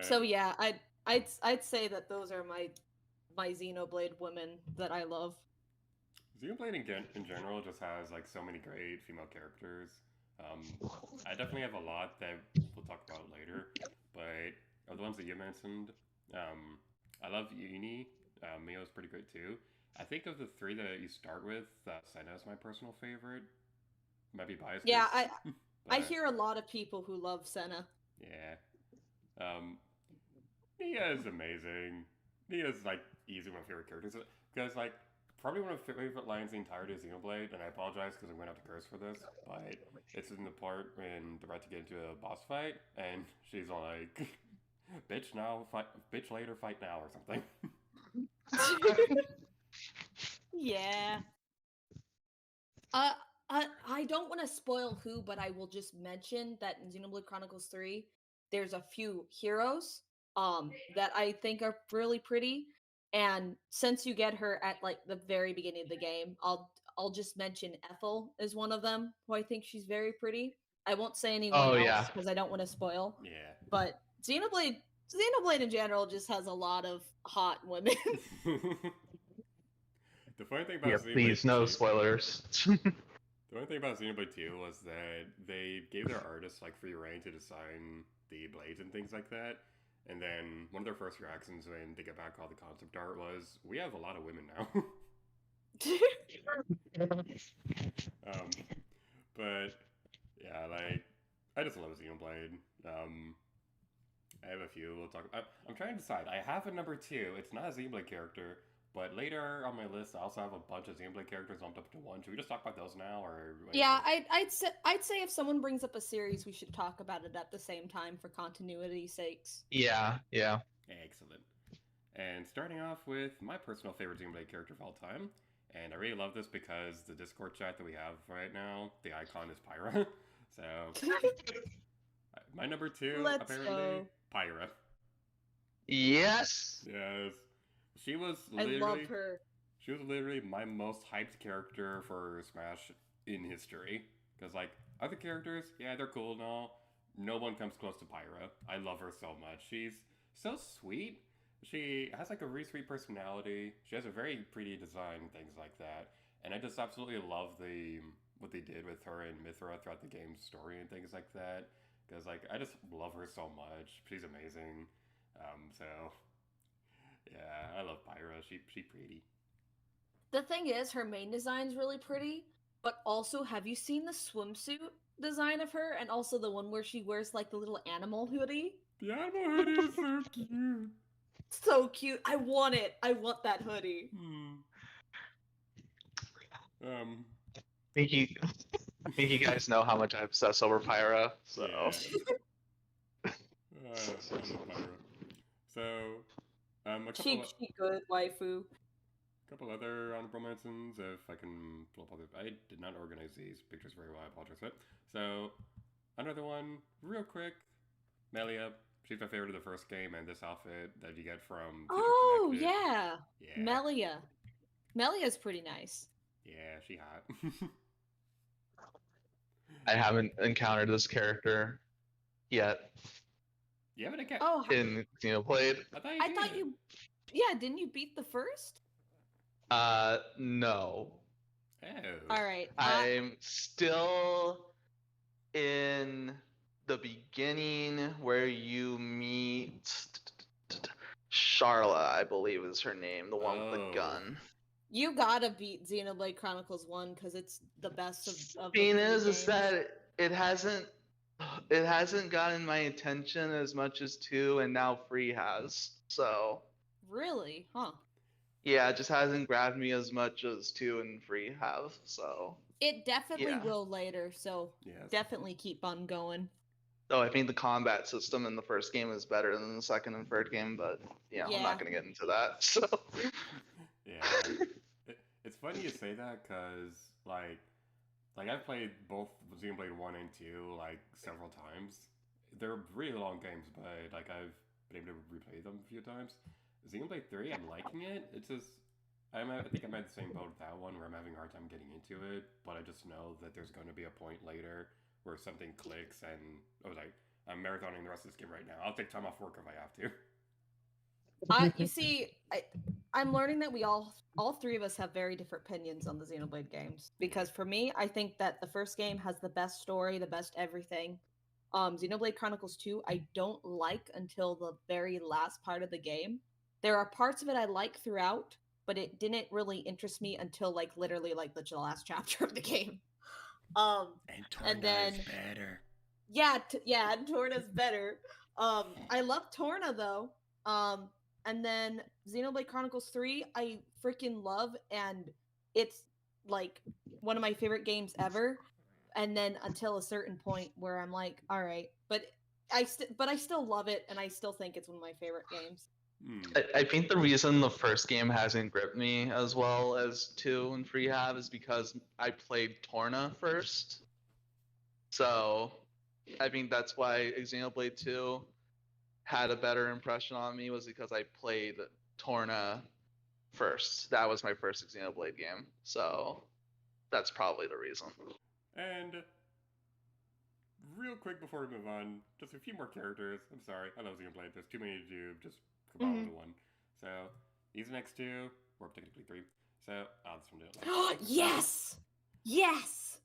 So But yeah, I'd say that those are my Xenoblade women that I love. Xenoblade in general just has like so many great female characters. Um, I definitely have a lot that we'll talk about later, but of the ones that you mentioned, um, I love Uni. Mio's pretty great too. I think of the three that you start with, Senna is my personal favorite. Might be biased Yeah, because, I but hear a lot of people who love Senna. yeah. Um, Nia is amazing. Nia is like easily one of my favorite characters because like probably one of my favorite lines in the entirety of Xenoblade, and I apologize because I'm going to have to curse for this, but it's in the part when they're about to get into a boss fight, and she's all like, "Bitch now, fight, bitch later, fight now," or something. Yeah. Uh, I don't want to spoil who, but I will just mention that in Xenoblade Chronicles 3, there's a few heroes that I think are really pretty. And since you get her at like the very beginning of the game, I'll just mention Ethel is one of them, who I think she's very pretty. I won't say anyone Oh else yeah. because I don't want to spoil. Yeah. But Xenoblade in general just has a lot of hot women. The funny thing Yeah, about please, Xenoblade no 2, spoilers. the only thing about Xenoblade 2 was that they gave their artists like free reign to design the blades and things like that. And then one of their first reactions when they get back all the concept art was, "We have a lot of women now." um, but yeah, like I just love Xenoblade. I have a few. We'll talk. I'm trying to decide. I have a number two. It's not a Xenoblade character, but later on my list, I also have a bunch of Xenoblade characters lumped up to one. Should we just talk about those now, or what do you Yeah, think? I'd say if someone brings up a series, we should talk about it at the same time for continuity's sakes. Yeah, yeah. Excellent. And starting off with my personal favorite Xenoblade character of all time, and I really love this because the Discord chat that we have right now, the icon is Pyra. So my number two, Let's apparently, go. Pyra. Yes. Yes, she was I love literally her. she was literally my most hyped character for Smash in history. Because like other characters, yeah, they're cool and all. No one comes close to Pyra. I love her so much. She's so sweet. She has like a really sweet personality. She has a very pretty design and things like that. And I just absolutely love the what they did with her and Mithra throughout the game's story and things like that. Because like I just love her so much. She's amazing. So yeah, I love Pyra. She pretty. The thing is, her main design's really pretty, but also, have you seen the swimsuit design of her, and also the one where she wears like the little animal hoodie? The animal hoodie is so cute. So cute. I want it. I want that hoodie. Hmm. Um. think you, I think you guys know how much I obsess over Pyra. So Yeah. I love Pyro. So, a She good waifu. couple other honorable mentions. If I can pull up other, I did not organize these pictures very well. I apologize for that. So, another one, real quick. Melia. She's my favorite of the first game, and this outfit that you get from Future Oh Connected. yeah, Yeah, Melia. Melia's pretty nice. yeah, she hot. I haven't encountered this character yet You haven't a cat? Oh, in Xenoblade. I thought you I thought did. you. Yeah, didn't you beat the first? No. Oh. All right. I'm still in the beginning where you meet Charla, I believe is her name, the one with the Oh. gun. You gotta beat Xenoblade Chronicles 1 because it's the best of the Thing three is games. that it hasn't gotten my attention as much as 2 and now 3 has. So Really? Huh. yeah, it just hasn't grabbed me as much as 2 and 3 have. So It definitely yeah. will later, so Yes. definitely keep on going. Though I think the combat system in the first game is better than the second and third game, but I'm not Yeah. gonna get into that. So Yeah. It's funny you say that because, like I've played both Xenoblade 1 and 2, like, several times. They're really long games, but, like, I've been able to replay them a few times. Xenoblade 3, I'm liking it. It's just, I think I'm at the same boat with that one where I'm having a hard time getting into it, but I just know that there's going to be a point later where something clicks and I was like, I'm marathoning the rest of this game right now. I'll take time off work if I have to. You see, I'm learning that we all three of us have very different opinions on the Xenoblade games. Because for me, I think that the first game has the best story, the best everything. Xenoblade Chronicles 2, I don't like until the very last part of the game. There are parts of it I like throughout, but it didn't really interest me until like literally like the last chapter of the game. And then is better. yeah, Torna's better. I love Torna though. And then Xenoblade Chronicles 3, I freaking love, and it's like one of my favorite games ever. And then until a certain point where I'm like, all right, but I still love it, and I still think it's one of my favorite games. I think the reason the first game hasn't gripped me as well as 2 and 3 have is because I played Torna first. So I think that's why Xenoblade 2 had a better impression on me, was because I played Torna first. That was my first Xenoblade game. So that's probably the reason. And real quick before we move on, just a few more characters. I'm sorry, I love Xenoblade. There's too many to just combine into one. So these next 2, or technically 3. So this one didn't. Yes, yes.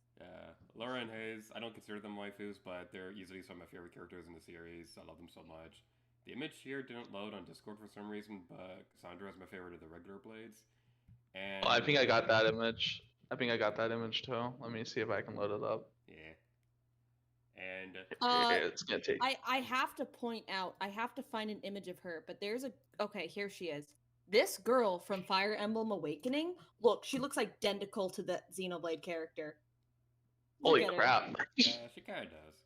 Laura and Hayes, I don't consider them waifus, but they're easily some of my favorite characters in the series. I love them so much. The image here didn't load on Discord for some reason, but Cassandra is my favorite of the regular blades. And I think I got that image. I think I got that image too. Let me see if I can load it up. Yeah. And it's gonna take. I have to point out, I have to find an image of her, but there's a okay, here she is. This girl from Fire Emblem Awakening, look, she looks identical to the Xenoblade character. Holy crap. Yeah, she kind of does.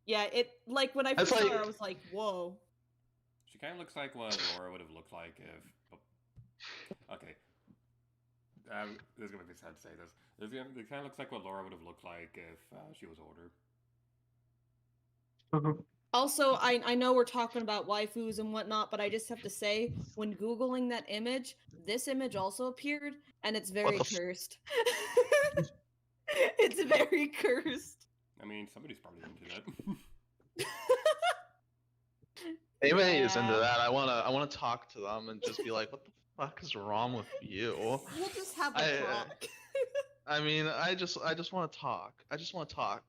Yeah, it like when I first saw her, I was like, whoa. She kind of looks like what Laura would have looked like if. Okay. This is gonna be sad to say this. It kind of looks like what Laura would have looked like if she was older. Also, I know we're talking about waifus and whatnot, but I just have to say, when Googling that image, this image also appeared, and it's very cursed. It's very cursed. I mean, somebody's probably into that. Anybody is into that, I wanna talk to them and just be like, what the fuck is wrong with you? We'll just have a talk. I mean, I just want to talk. I just want to talk.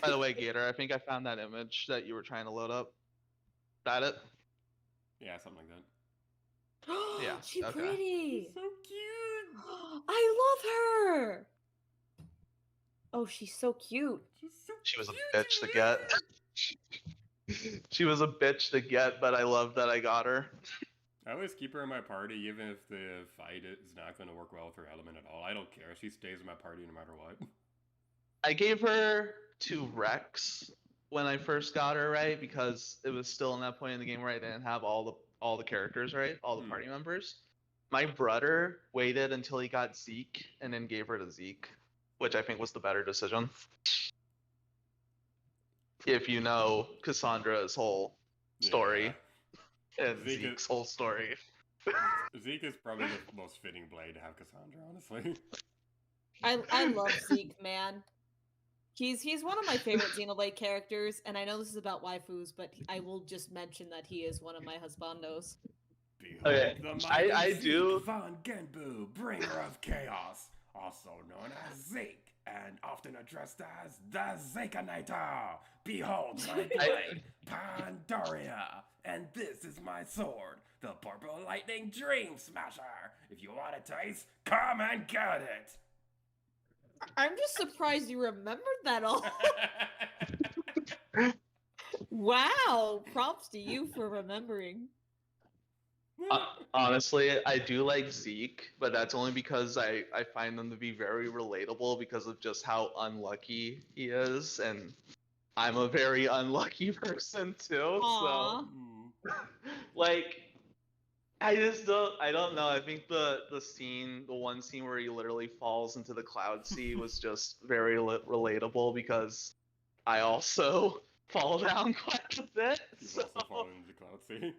By the way, Gator, I think I found that image that you were trying to load up. That it? Yeah, something like that. Yeah. She's okay. pretty. She's so cute. I love her. Oh, she's so cute. She was a bitch to get. She was a bitch to get, but I love that I got her. I always keep her in my party, even if the fight is not going to work well with her element at all. I don't care. She stays in my party no matter what. I gave her to Rex when I first got her, right? Because it was still in that point in the game where I didn't have all the characters, right? All the party members. My brother waited until he got Zeke and then gave her to Zeke, which I think was the better decision. If you know Cassandra's whole story and Zeke's whole story. Zeke is probably the most fitting blade to have Cassandra, honestly. I love Zeke, man. He's one of my favorite Xenoblade characters, and I know this is about waifus, but I will just mention that he is one of my husbandos. Okay, I do. Von Genbu, bringer of chaos, also known as Zeke, and often addressed as the Zekanator. Behold my blade, Pandaria, and this is my sword, the Purple Lightning Dream Smasher. If you want a taste, come and get it. I'm just surprised you remembered that all. Wow, props to you for remembering. Honestly, I do like Zeke, but that's only because I find them to be very relatable because of just how unlucky he is, and I'm a very unlucky person too. Aww. So, like, I don't know. I think the one scene where he literally falls into the cloud sea was just very relatable because I also fall down quite a bit. You've also fallen into the cloud sea.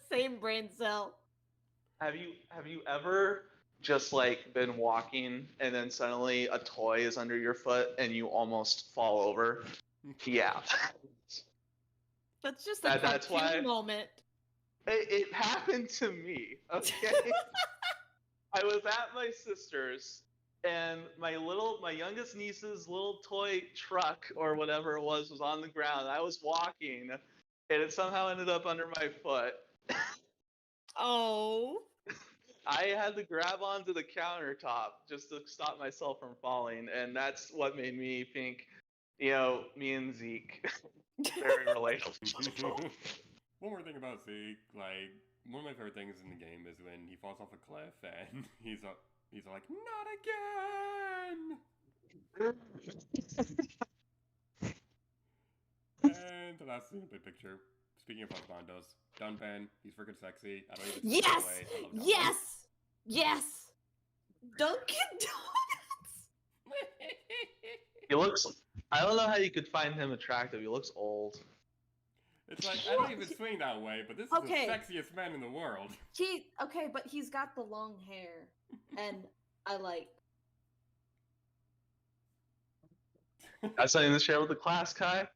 Same brain cell. Have you ever just like been walking and then suddenly a toy is under your foot and you almost fall over? Yeah. That's just a That's cartoon why moment. it happened to me. Okay. I was at my sister's, and my youngest niece's little toy truck or whatever it was on the ground. I was walking, and it somehow ended up under my foot. Oh. I had to grab onto the countertop just to stop myself from falling, and that's what made me think, me and Zeke very relatable. One more thing about Zeke, like one of my favorite things in the game is when he falls off a cliff and he's like, not again. And the last Xenoblade picture. Speaking of husbandos, Dunpan, he's freaking sexy. I don't even see Yes! that way. I love Dunpan. Yes! Yes! Dunkin' Donuts! He looks. I don't know how you could find him attractive. He looks old. It's like, I don't even swing that way, but this is Okay. the sexiest man in the world. Okay, but he's got the long hair, and I like. That's something to share with the class, Kai.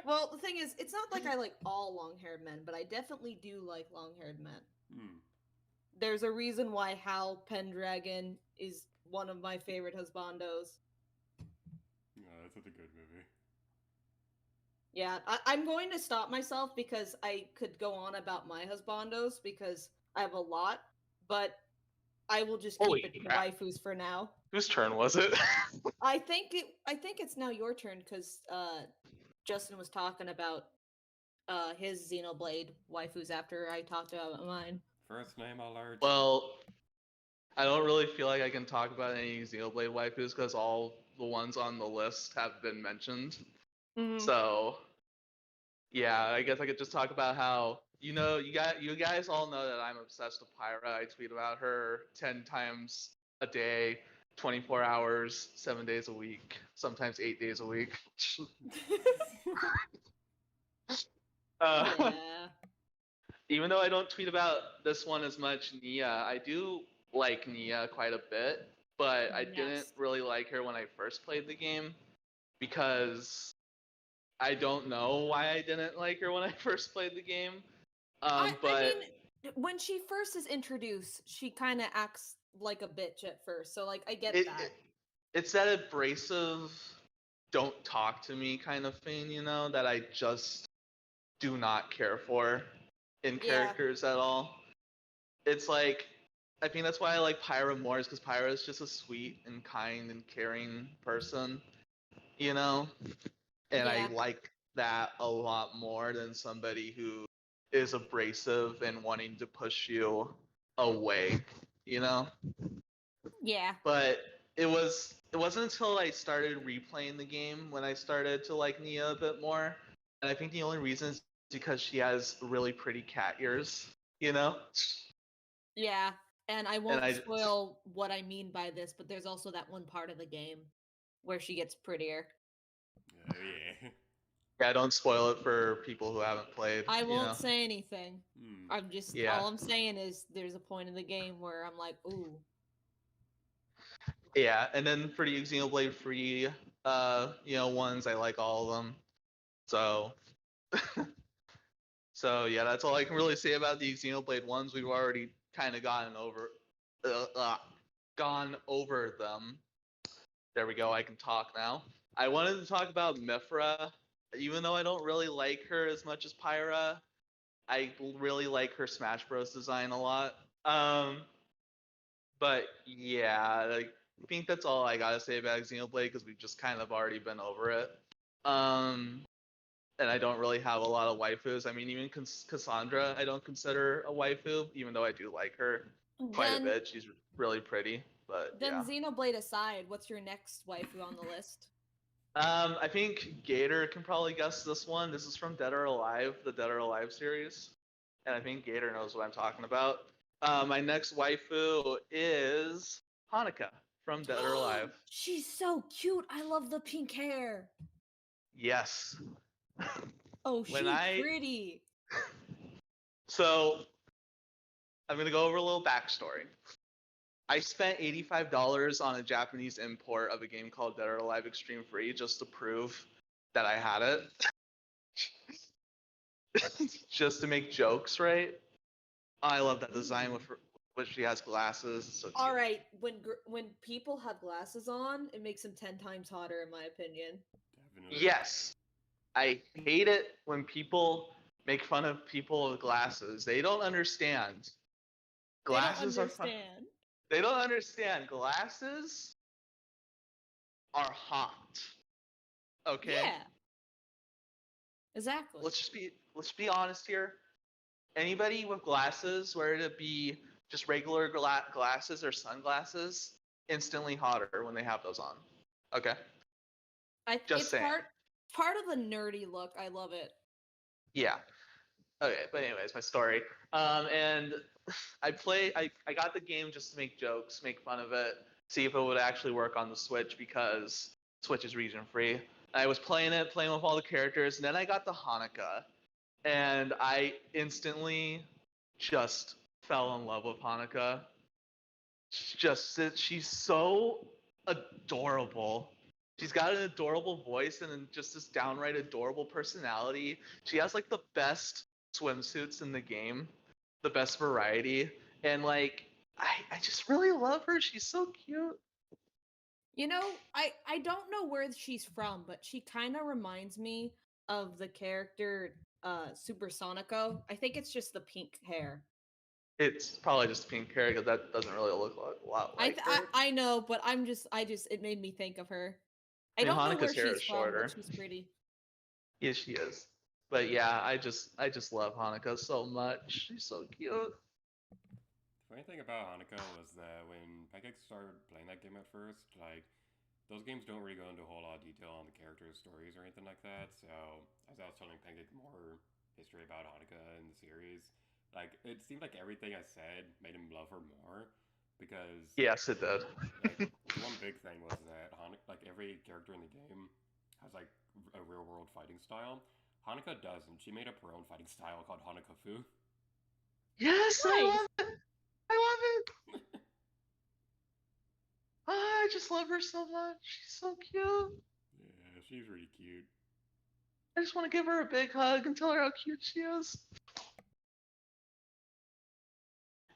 Well, the thing is, it's not like I like all long-haired men, but I definitely do like long-haired men. There's a reason why Hal Pendragon is one of my favorite husbandos. That's such a good movie. Yeah, I'm going to stop myself because I could go on about my husbandos because I have a lot, but I will just keep it to waifus for now. Whose turn was it? I think it's now your turn because Justin was talking about his Xenoblade waifus after I talked about mine. First name alert. Well, I don't really feel like I can talk about any Xenoblade waifus because all the ones on the list have been mentioned. Mm-hmm. So, yeah, I guess I could just talk about how you guys all know that I'm obsessed with Pyra. I tweet about her 10 times a day, 24 hours, 7 days a week, sometimes 8 days a week. Yeah. Even though I don't tweet about this one as much, Nia, I do like Nia quite a bit, but I didn't really like her when I first played the game because I don't know why I didn't like her when I first played the game. I mean, when she first is introduced, she kind of acts like a bitch at first, so like I get that. It's that abrasive, don't talk to me kind of thing, that I just do not care for in characters at all. It's like, I think that's why I like Pyra more, is because Pyra is just a sweet and kind and caring person, and I like that a lot more than somebody who is abrasive and wanting to push you away, Yeah. But it wasn't until I started replaying the game when I started to like Nia a bit more, and I think the only reason is because she has really pretty cat ears, Yeah, and I won't spoil what I mean by this, but there's also that one part of the game where she gets prettier. Oh, yeah. Yeah, don't spoil it for people who haven't played. I won't say anything. I'm just all I'm Yeah. saying is there's a point in the game where I'm like, ooh. Yeah, and then for the Xenoblade free, ones, I like all of them. So, so yeah, that's all I can really say about the Xenoblade ones. We've already kind of gone over them. There we go. I can talk now. I wanted to talk about Mifra, even though I don't really like her as much as Pyra. I really like her Smash Bros. Design a lot. But yeah, I think that's all I gotta say about Xenoblade because we've just kind of already been over it. And I don't really have a lot of waifus. I mean, even Cassandra, I don't consider a waifu, even though I do like her quite a bit. She's really pretty. But then Xenoblade aside, what's your next waifu on the list? I think Gator can probably guess this one. This is from Dead or Alive, the Dead or Alive series, and I think Gator knows what I'm talking about. My next waifu is Honoka from Dead or Alive. She's so cute. I love the pink hair. Yes. Oh, she's pretty. So, I'm gonna go over a little backstory. I spent $85 on a Japanese import of a game called Dead or Alive Extreme Free just to prove that I had it. Just to make jokes, right? I love that design with when she has glasses. It's so cute. All right, when people have glasses on, it makes them 10 times hotter, in my opinion. Definitely. Yes, I hate it when people make fun of people with glasses. They don't understand. Glasses They are don't fun. understand. They don't understand. Glasses are hot. Okay. Yeah, exactly. Let's be honest here. Anybody with glasses, whether it be just regular glasses or sunglasses, instantly hotter when they have those on. Okay. Just It's saying. part of the nerdy look. I love it. Yeah. Okay, but anyways, my story. And I got the game just to make jokes, make fun of it, see if it would actually work on the Switch because Switch is region free. I was playing with all the characters, and then I got the Honoka, and I instantly just fell in love with Honoka. She's so adorable. She's got an adorable voice and just this downright adorable personality. She has like the best swimsuits in the game, the best variety, and like I just really love her. She's so cute. You know, I don't know where she's from, but she kind of reminds me of the character Super Sonico. I think it's just the pink hair. It's probably just pink hair because that doesn't really look a lot like her. I know, but it made me think of her. I I mean, don't know where Hanukkah's hair she's is from, but shorter. she's pretty. Yeah, she is. But yeah, I just love Hanukkah so much. She's so cute. The funny thing about Honoka was that when Pancake started playing that game at first, like, those games don't really go into a whole lot of detail on the characters' stories or anything like that. So, as I was telling Pancake more history about Honoka in the series, like, it seemed like everything I said made him love her more because, Yes, it did. like, the one big thing was that like, every character in the game has, like, a real world fighting style. Honoka doesn't. She made up her own fighting style called Honoka Fu. Yes, I Nice. love it. I love it. I just love her so much. She's so cute. Yeah, she's really cute. I just want to give her a big hug and tell her how cute she is.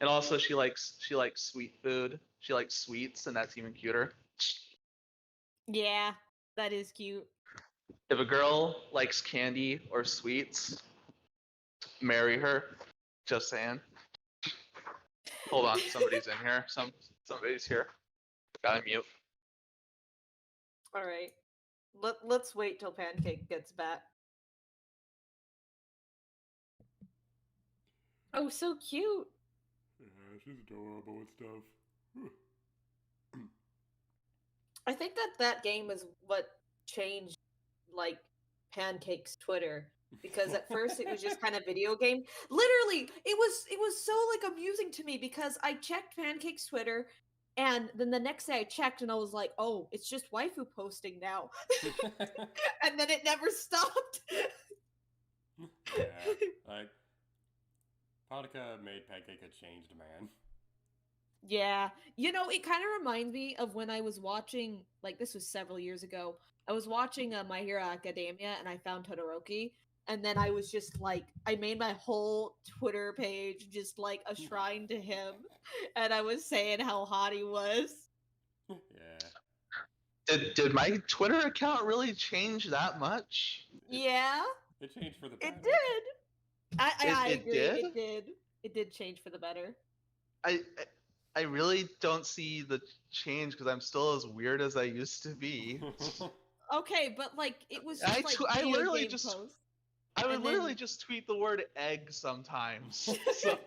And also, she likes sweet food. She likes sweets, and that's even cuter. Yeah, that is cute. If a girl likes candy or sweets, marry her. Just saying. Hold on, somebody's in here. Somebody's here. Gotta mute. All right. Let's wait till Pancake gets back. Oh, so cute. Yeah, she's adorable and stuff. I think that game is what changed like Pancake's Twitter because at first it was just kind of video game. Literally, it was so like amusing to me because I checked Pancake's Twitter and then the next day I checked and I was like, "Oh, it's just waifu posting now." And then it never stopped. Yeah, like, Hanukkah made Pancake a changed man. Yeah. You know, it kind of reminds me of when I was watching, like, this was several years ago. I was watching My Hero Academia and I found Todoroki. And then I was just like, I made my whole Twitter page just like a shrine to him. And I was saying how hot he was. Yeah. Did my Twitter account really change that much? Yeah, It changed for the better. it did. I It agree. did? It did. It did change for the better. I I really don't see the change because I'm still as weird as I used to be. Okay, but like, it was just like I video literally game just posts. I would And literally then just tweet the word egg sometimes. So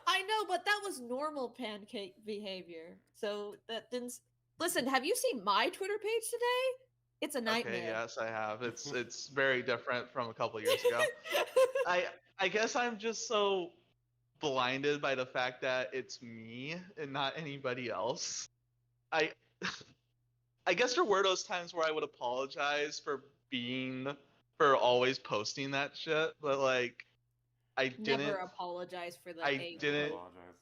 I know, but that was normal Pancake behavior. So that didn't. Listen, have you seen my Twitter page today? It's a okay, nightmare. yes, I have. It's very different from a couple years ago. I guess I'm just so blinded by the fact that it's me and not anybody else. I I guess there were those times where I would apologize for always posting that shit, but like I Never didn't apologize for the I egg didn't post. Apologize.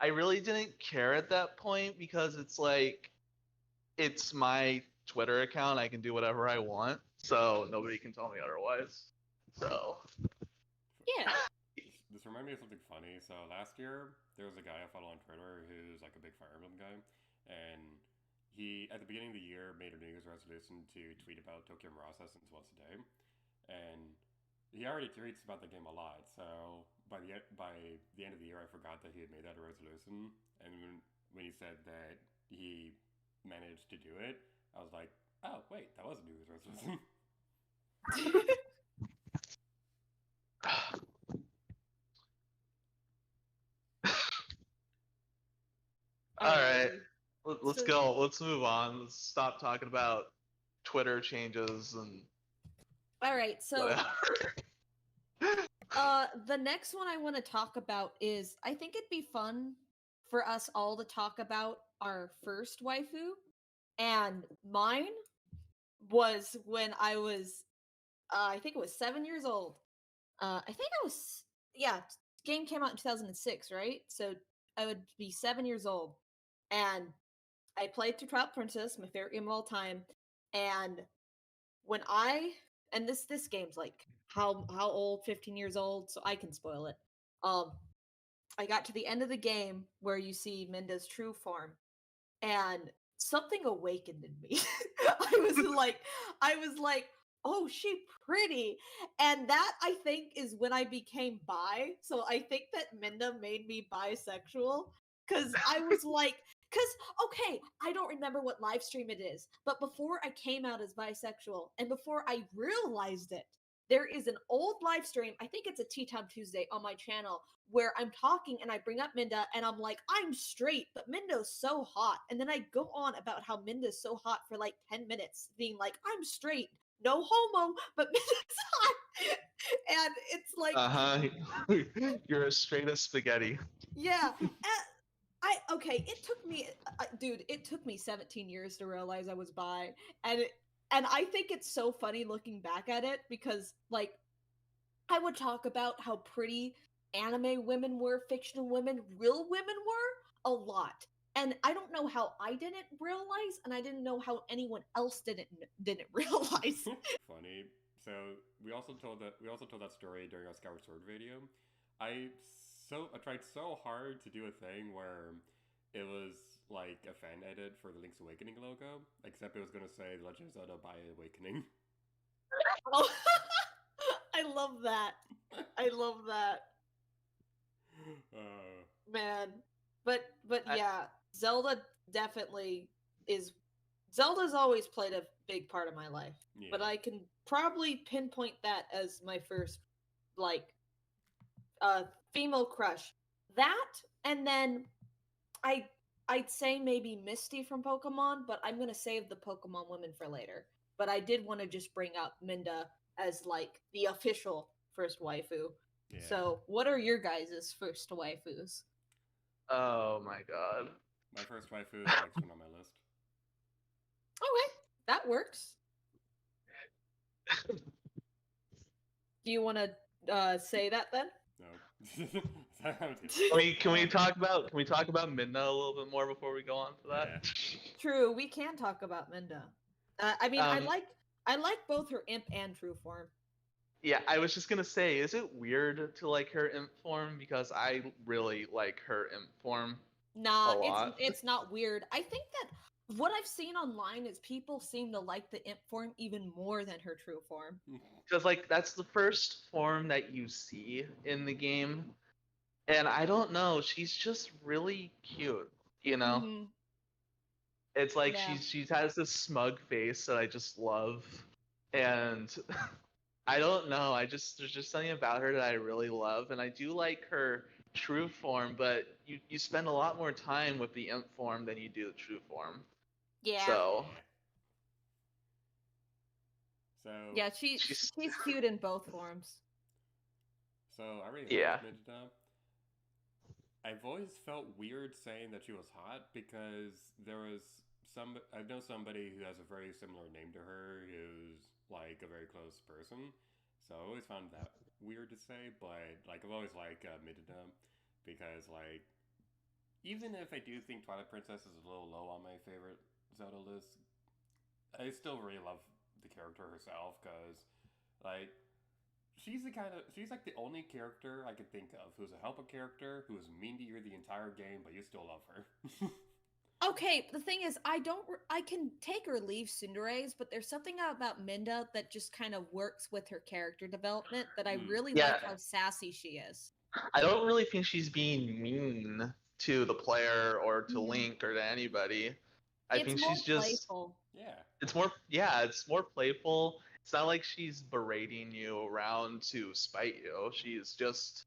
I really didn't care at that point because it's like it's my Twitter account, I can do whatever I want, so nobody can tell me otherwise. So Yeah. This reminded me of something funny. So last year, there was a guy I follow on Twitter who's like a big Fire Emblem guy, and he at the beginning of the year made a New Year's resolution to tweet about Tokyo Mirage Sessions once a day, and he already tweets about the game a lot. So by the end of the year, I forgot that he had made that a resolution, and when he said that he managed to do it, I was like, oh wait, that was a New Year's resolution. all right, Alrighty. let's So- go. Let's move on. Let's stop talking about Twitter changes and All right, so whatever. the next one I want to talk about is I think it'd be fun for us all to talk about our first waifu, and mine was when I was I think it was 7 years old. I think I was yeah. Game came out in 2006, right? So I would be 7 years old, and I played through Twilight Princess, my favorite game of all time, and when I and this game's like how old? 15 years old, so I can spoil it. Um, I got to the end of the game where you see Minda's true form, and something awakened in me. I was like, oh, she pretty. And that I think is when I became bi. So I think that Minda made me bisexual. Cause I was like, okay, I don't remember what live stream it is, but before I came out as bisexual and before I realized it, there is an old live stream, I think it's a Tea Time Tuesday on my channel, where I'm talking and I bring up Minda and I'm like, I'm straight, but Minda's so hot. And then I go on about how Minda's so hot for like 10 minutes, being like, I'm straight, no homo, but Minda's hot. And it's like, You're as straight as spaghetti. yeah. It took me, dude, it took me 17 years to realize I was bi. And I think it's so funny looking back at it because, like, I would talk about how pretty anime women were, fictional women, real women were a lot. And I don't know how I didn't realize, and I didn't know how anyone else didn't realize. Funny. So we also told that story during our Skyward Sword video. I tried so hard to do a thing where it was like a fan edit for the Link's Awakening logo, except it was gonna say Legend of Zelda by Awakening. Oh, I love that. I love that. Man. But yeah, Zelda definitely is Zelda's always played a big part of my life. Yeah. But I can probably pinpoint that as my first like female crush. That and then I'd say maybe Misty from Pokemon, but I'm gonna save the Pokemon women for later. But I did want to just bring up Minda as like the official first waifu. Yeah. So, what are your guys' first waifus? Oh my god. My first waifu is the next one on my list. Okay, that works. Do you want to say that then? No. Can we talk about Midna a little bit more before we go on to that? Yeah. True, we can talk about Minda. I mean, I like both her imp and true form. Yeah, I was just gonna say, is it weird to like her imp form? Because I really like her imp form. Nah, a lot. it's not weird. I think that what I've seen online is people seem to like the imp form even more than her true form. Because like that's the first form that you see in the game, and I don't know, she's just really cute, you know. Mhm. It's like Yeah. she has this smug face that I just love, and I don't know. There's just something about her that I really love, and I do like her true form. But you spend a lot more time with the imp form than you do the true form. Yeah. So So Yeah, she's cute in both forms. So I really Yeah. liked Midna. I've always felt weird saying that she was hot because I know somebody who has a very similar name to her who's like a very close person. So I always found that weird to say, but like I've always liked Midna because like even if I do think Twilight Princess is a little low on my favorite Zelda list, I still really love the character herself because, like, she's like the only character I could think of who's a helper character who is mean to you the entire game, but you still love her. Okay, the thing is, I can take or leave Tsundere's, but there's something about Minda that just kind of works with her character development that I really Yeah. like how sassy she is. I don't really think she's being mean to the player or to Mhm. Link or to anybody. I It's think more she's just playful. Yeah. it's more playful. It's not like she's berating you around to spite you. She's just,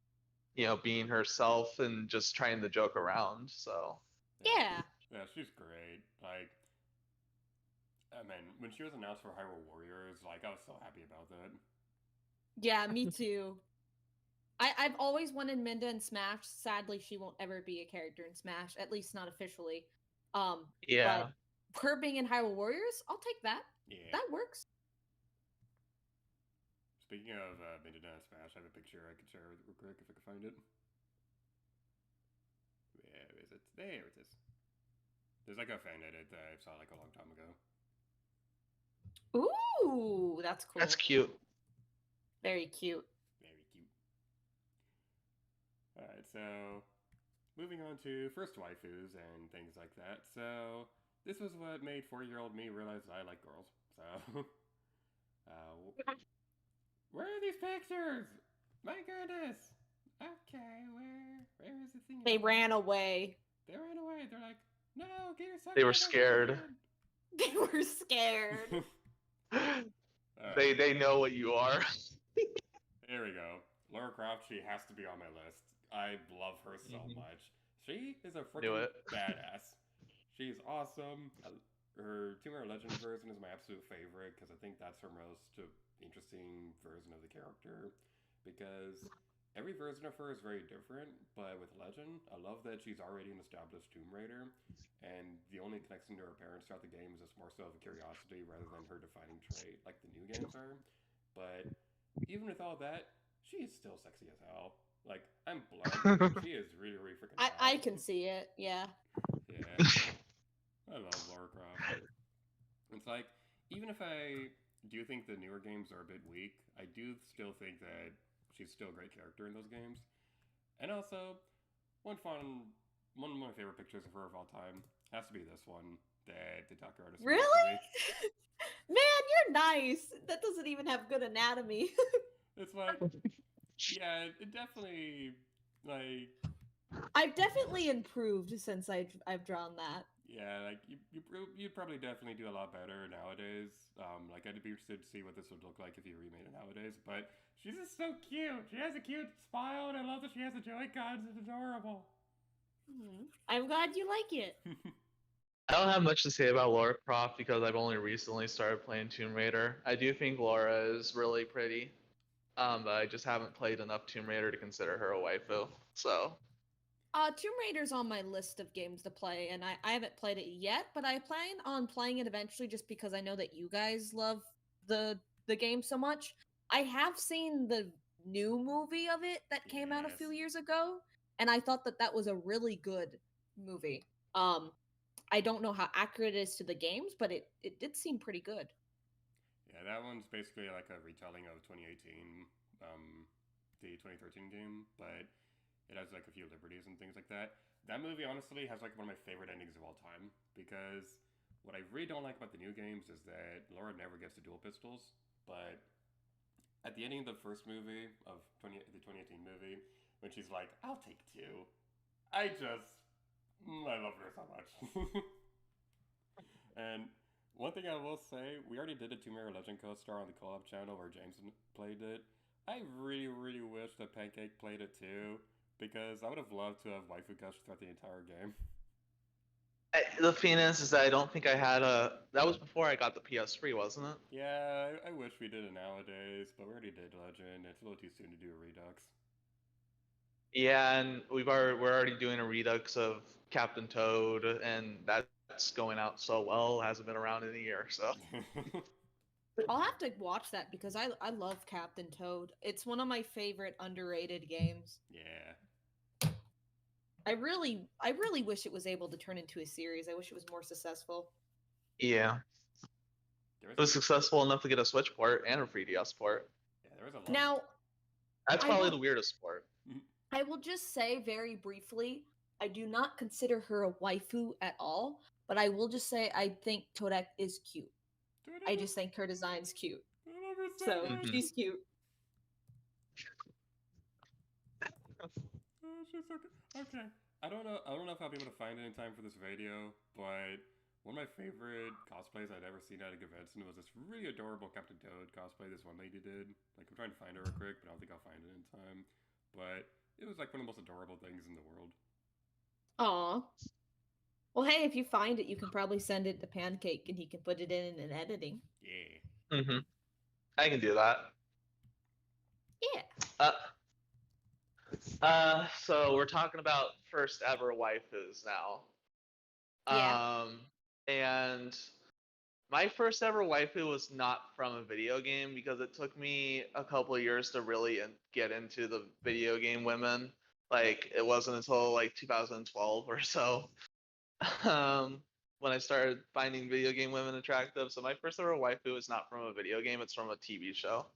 being herself and just trying to joke around. So, Yeah. Yeah, she's great. Like, I mean, when she was announced for Hyrule Warriors, like, I was so happy about that. Yeah, me too. I've always wanted Minda in Smash. Sadly, she won't ever be a character in Smash, at least not officially. yeah. But her being in Hyrule Warriors, I'll take that. Yeah. That works. Speaking of Midna Smash, I have a picture I could share real quick if I can find it. Where is it? There it is. There's like a fan edit that I saw like a long time ago. Ooh, that's cool. That's cute. Very cute. Very cute. Alright, so moving on to first waifus and things like that. So this was what made 4-year-old me realize I like girls. So where are these pictures? My goodness. Okay, where is the thing? They ran away. They ran away. They're like, no, get your son. They were scared. They were scared. They know what you are. Here we go. Lara Croft, she has to be on my list. I love her so much. She is a freaking badass. She's awesome. Her Tomb Raider Legend version is my absolute favorite because I think that's her most interesting version of the character. Because every version of her is very different, but with Legend, I love that she's already an established Tomb Raider, and the only connection to her parents throughout the game is just more so of a curiosity rather than her defining trait like the new games are. But even with all that, she is still sexy as hell. Like, I'm blunt. She is really, really freaking hot. I can see it, yeah. Yeah. I love Lara Croft. It's like, even if I do think the newer games are a bit weak, I do still think that she's still a great character in those games. And also, one of my favorite pictures of her of all time has to be this one that TheOtakuArtist made Really? for me. Man, you're nice. That doesn't even have good anatomy. It's like, yeah, it definitely, like, I've definitely improved since I've drawn that. yeah, like you'd probably definitely do a lot better nowadays. Like I'd be interested to see what this would look like if you remade it nowadays. But she's just so cute. She has a cute smile, and I love that she has the Joy-Cons. It's adorable. I'm glad you like it. I don't have much to say about Lara Croft because I've only recently started playing Tomb Raider. I do think Lara is really pretty, but I just haven't played enough Tomb Raider to consider her a waifu. So, Tomb Raider's on my list of games to play, and I haven't played it yet, but I plan on playing it eventually just because I know that you guys love the game so much. I have seen the new movie of it that came out a few Yes. years ago, and I thought that was a really good movie. I don't know how accurate it is to the games, but it did seem pretty good. Yeah, that one's basically like a retelling of 2018, the 2013 game, but it has like a few liberties and things like that. That movie honestly has like one of my favorite endings of all time because what I really don't like about the new games is that Laura never gets the dual pistols, but at the ending of the first movie of the 2018 movie, when she's like, "I'll take two," I love her so much. And one thing I will say, we already did a Tomb Raider Legend co-star on the co-op channel where James played it. I really, really wish that Pancake played it too, because I would have loved to have waifu gush throughout the entire game. the thing is that I don't think I had a. That was before I got the PS3, wasn't it? Yeah, I wish we did it nowadays, but we already did Legend. It's a little too soon to do a Redux. Yeah, and we're already doing a redux of Captain Toad, and that's going out so well. Hasn't been around in a year, so. I'll have to watch that because I love Captain Toad. It's one of my favorite underrated games. Yeah. I really wish it was able to turn into a series. I wish it was more successful. Yeah. There It was successful enough to get a Switch port and a 3DS port. Yeah, there was a lot. Now, That's I probably will- the weirdest port. I will just say very briefly, I do not consider her a waifu at all, but I will just say I think Toadek is cute. I just think her design's cute. I love her so So much. she's cute. Oh, she's so good. Okay. I don't know if I'll be able to find it in time for this video, but one of my favorite cosplays I'd ever seen at a convention was this really adorable Captain Toad cosplay this one lady did. Like, I'm trying to find her real quick, but I don't think I'll find it in time. But it was like one of the most adorable things in the world. Aw. Well, hey, if you find it, you can probably send it to Pancake and he can put it in an editing. Yeah. Mm-hmm. I can do that. Yeah. So we're talking about first ever waifus now. Yeah. And my first ever waifu was not from a video game because it took me a couple of years to really get into the video game women. Like it wasn't until like 2012 or so when I started finding video game women attractive. So my first ever waifu is not from a video game; it's from a TV show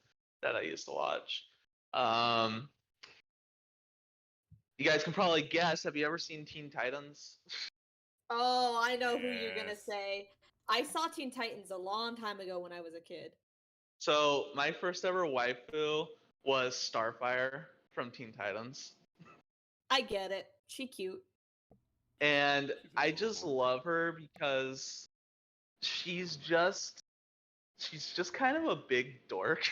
that I used to watch. You guys can probably guess. Have you ever seen Teen Titans? Oh, I know who you're gonna Yes. say. I saw Teen Titans a long time ago when I was a kid. So my first ever waifu was Starfire from Teen Titans. I get it. She cute. And She's I just adorable. love her because she's just kind of a big dork.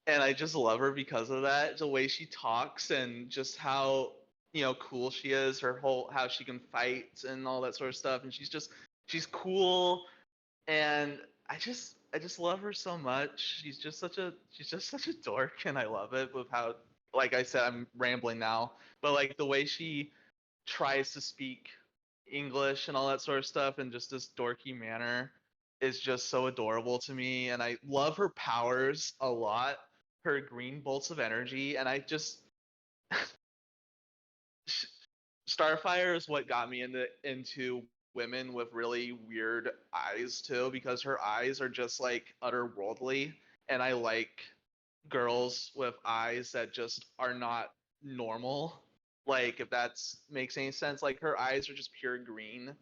And I just love her because of that. The way she talks and just how, cool she is, her whole how she can fight and all that sort of stuff. And she's cool, and I just love her so much. She's just such a dork, and I love it with how, like I said, I'm rambling now, but like the way she tries to speak English and all that sort of stuff in just this dorky manner is just so adorable to me. And I love her powers a lot, her green bolts of energy. And I just, Starfire is what got me into women with really weird eyes too, because her eyes are just like otherworldly. And I like girls with eyes that just are not normal. Like if that's makes any sense, like her eyes are just pure green,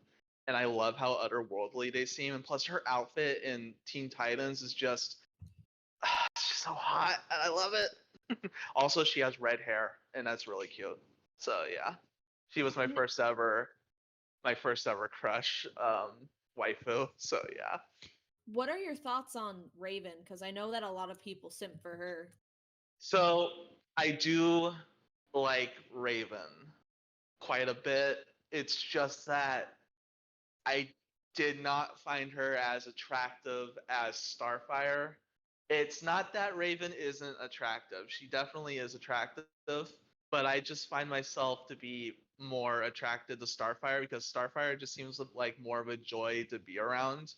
and I love how otherworldly they seem. And plus, her outfit in Teen Titans is just it's just so hot, and I love it. Also, she has red hair, and that's really cute. So yeah, she was my first ever crush waifu. So yeah. What are your thoughts on Raven? Because I know that a lot of people simp for her. So I do like Raven quite a bit. It's just that I did not find her as attractive as Starfire. It's not that Raven isn't attractive. She definitely is attractive, but I just find myself to be more attracted to Starfire because Starfire just seems like more of a joy to be around.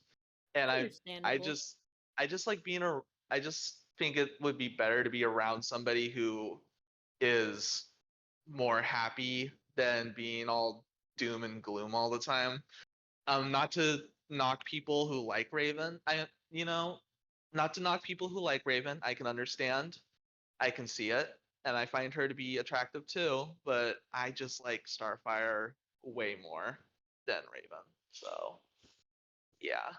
And I Understandable. just I just like being a I just think it would be better to be around somebody who is more happy than being all doom and gloom all the time. Not to knock people who like Raven. Not to knock people who like Raven. I can understand. I can see it, and I find her to be attractive too. But I just like Starfire way more than Raven. So, yeah.